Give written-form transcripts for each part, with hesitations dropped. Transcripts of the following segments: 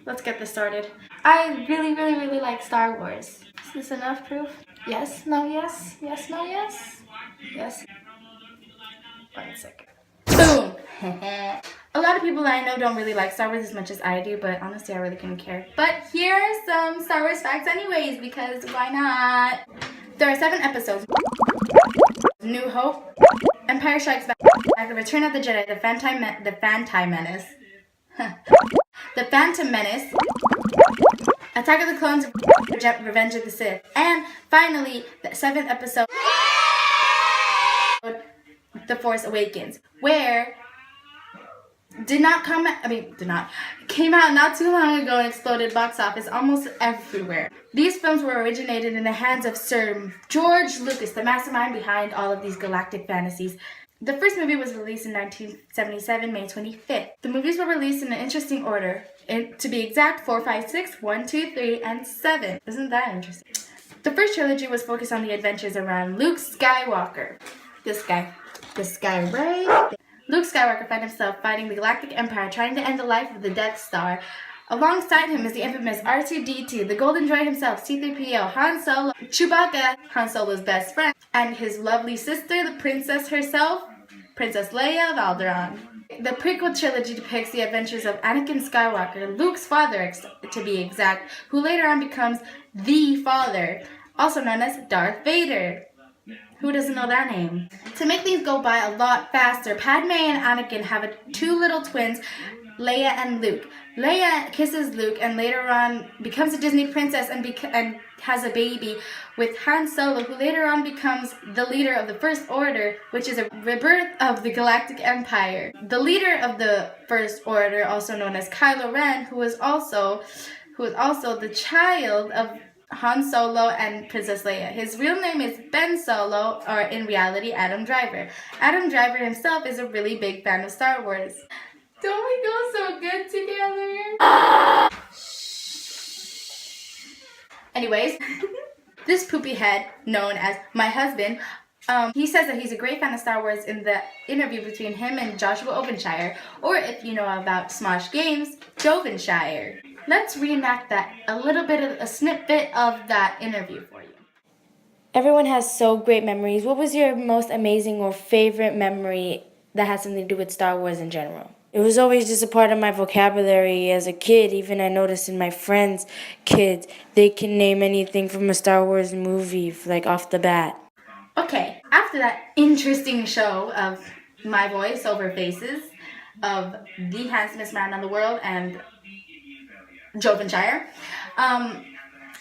let's get this started. I really like Star Wars. Is this enough proof? Yes, no, yes, yes, no, yes, yes. 1 second. Boom! A lot of people that I know don't really like Star Wars as much as I do, but honestly I really couldn't care. But here are some Star Wars facts anyways, because why not? There are 7 episodes. New Hope, Empire Strikes Back, The Return of the Jedi, The Phantom Menace, The Phantom Menace, Attack of the Clones, Revenge of the Sith, and finally the 7th episode, The Force Awakens, where came out not too long ago and exploded box office almost everywhere. These films were originated in the hands of Sir George Lucas, the mastermind behind all of these galactic fantasies. The first movie was released in 1977, May 25th. The movies were released in an interesting order. To be exact, 4, 5, 6, 1, 2, 3, and 7. Isn't that interesting? The first trilogy was focused on the adventures around Luke Skywalker. This guy right there. Luke Skywalker found himself fighting the Galactic Empire, trying to end the life of the Death Star. Alongside him is the infamous R2-D2, the Golden Droid himself, C-3PO, Han Solo, Chewbacca, Han Solo's best friend, and his lovely sister, the princess herself, Princess Leia of Alderaan. The prequel trilogy depicts the adventures of Anakin Skywalker, Luke's father to be exact, who later on becomes the Father, also known as Darth Vader. Who doesn't know that name? To make things go by a lot faster, Padme and Anakin have 2 little twins, Leia and Luke. Leia kisses Luke and later on becomes a Disney princess and has a baby with Han Solo, who later on becomes the leader of the First Order, which is a rebirth of the Galactic Empire. The leader of the First Order, also known as Kylo Ren, who is also the child of Han Solo and Princess Leia. His real name is Ben Solo, or in reality, Adam Driver. Adam Driver himself is a really big fan of Star Wars. Don't we go so good together? Anyways, this poopy head, known as my husband, he says that he's a great fan of Star Wars in the interview between him and Joshua Ovenshire, or if you know about Smosh Games, Jovenshire. Let's reenact a snippet of that interview for you. Everyone has so great memories. What was your most amazing or favorite memory that has something to do with Star Wars in general? It was always just a part of my vocabulary as a kid. Even I noticed in my friends' kids, they can name anything from a Star Wars movie, like off the bat. Okay, after that interesting show of my voice over faces of the handsomest man in the world and Jovenshire,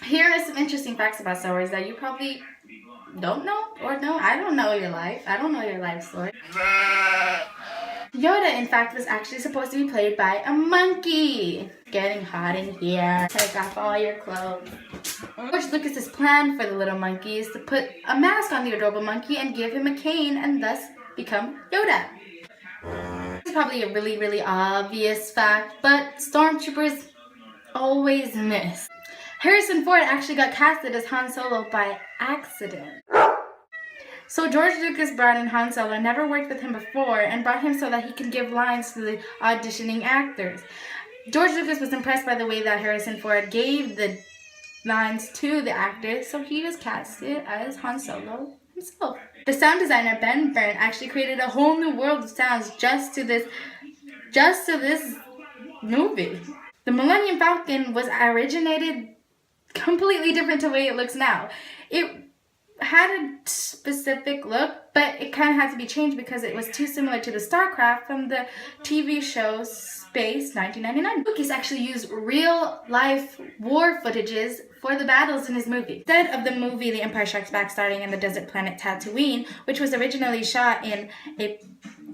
here are some interesting facts about Star Wars that you probably don't know or know. I don't know your life. I don't know your life story. Yoda, in fact, was actually supposed to be played by a monkey. Getting hot in here. Take off all your clothes. George Lucas's plan for the little monkey is to put a mask on the adorable monkey and give him a cane and thus become Yoda. It's probably a really obvious fact, but stormtroopers always miss. Harrison Ford actually got casted as Han Solo by accident. So George Lucas brought in Han Solo, never worked with him before, and brought him so that he could give lines to the auditioning actors. George Lucas was impressed by the way that Harrison Ford gave the lines to the actors, so he was casted as Han Solo himself. The sound designer Ben Byrne actually created a whole new world of sounds just to this movie. The Millennium Falcon was originated completely different to the way it looks now. It had a specific look, but it kind of had to be changed because it was too similar to the Starcraft from the TV show Space 1999. Lucas actually used real-life war footages for the battles in his movie. Instead of the movie The Empire Strikes Back starting in the desert planet Tatooine, which was originally shot in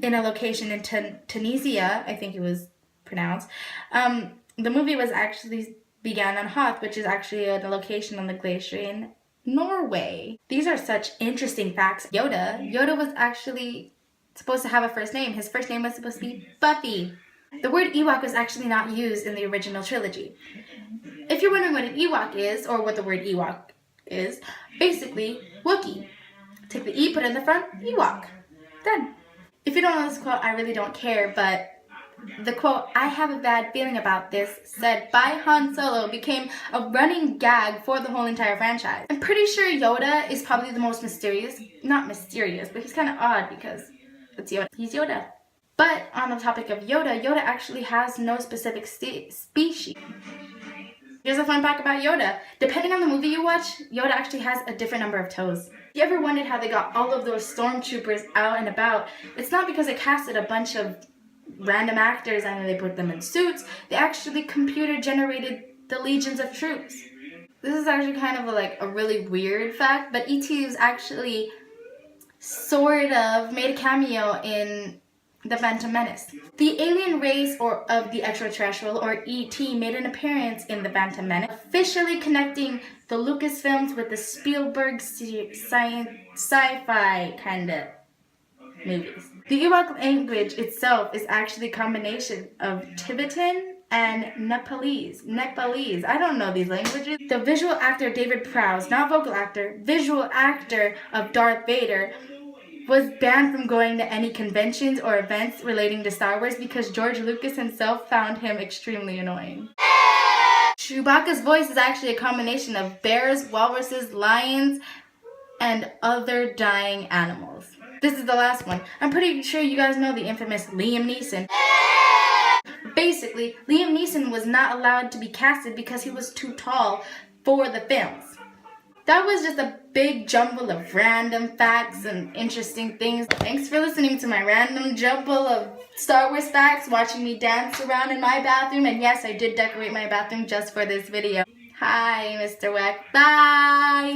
a location in Tunisia, I think it was pronounced, the movie was actually began on Hoth, which is actually a location on the glacier in Norway. These are such interesting facts. Yoda was actually supposed to have a first name. His first name was supposed to be Buffy. The word Ewok was actually not used in the original trilogy. If you're wondering what an Ewok is, or what the word Ewok is, basically, Wookiee. Take the E, put it in the front, Ewok. Done. If you don't know this quote, I really don't care, but The quote, "I have a bad feeling about this," said by Han Solo, became a running gag for the whole entire franchise. I'm pretty sure Yoda is probably the most mysterious. Not mysterious, but he's kind of odd because it's Yoda. He's Yoda. But on the topic of Yoda, Yoda actually has no specific species. Here's a fun fact about Yoda. Depending on the movie you watch, Yoda actually has a different number of toes. If you ever wondered how they got all of those stormtroopers out and about, it's not because they casted a bunch of random actors and they put them in suits. They actually computer generated the legions of troops. This is actually kind of a really weird fact, but E.T. was actually sort of made a cameo in The Phantom Menace. The alien race of the extraterrestrial, or E.T., made an appearance in The Phantom Menace, officially connecting the Lucasfilms with the Spielberg sci-fi kind of movies. The Ewok language itself is actually a combination of Tibetan and Nepalese. I don't know these languages. The visual actor David Prowse, not vocal actor, visual actor of Darth Vader, was banned from going to any conventions or events relating to Star Wars because George Lucas himself found him extremely annoying. Chewbacca's voice is actually a combination of bears, walruses, lions, and other dying animals. This is the last one. I'm pretty sure you guys know the infamous Liam Neeson. Basically, Liam Neeson was not allowed to be casted because he was too tall for the films. That was just a big jumble of random facts and interesting things. Thanks for listening to my random jumble of Star Wars facts, watching me dance around in my bathroom. And yes, I did decorate my bathroom just for this video. Hi, Mr. Weck. Bye!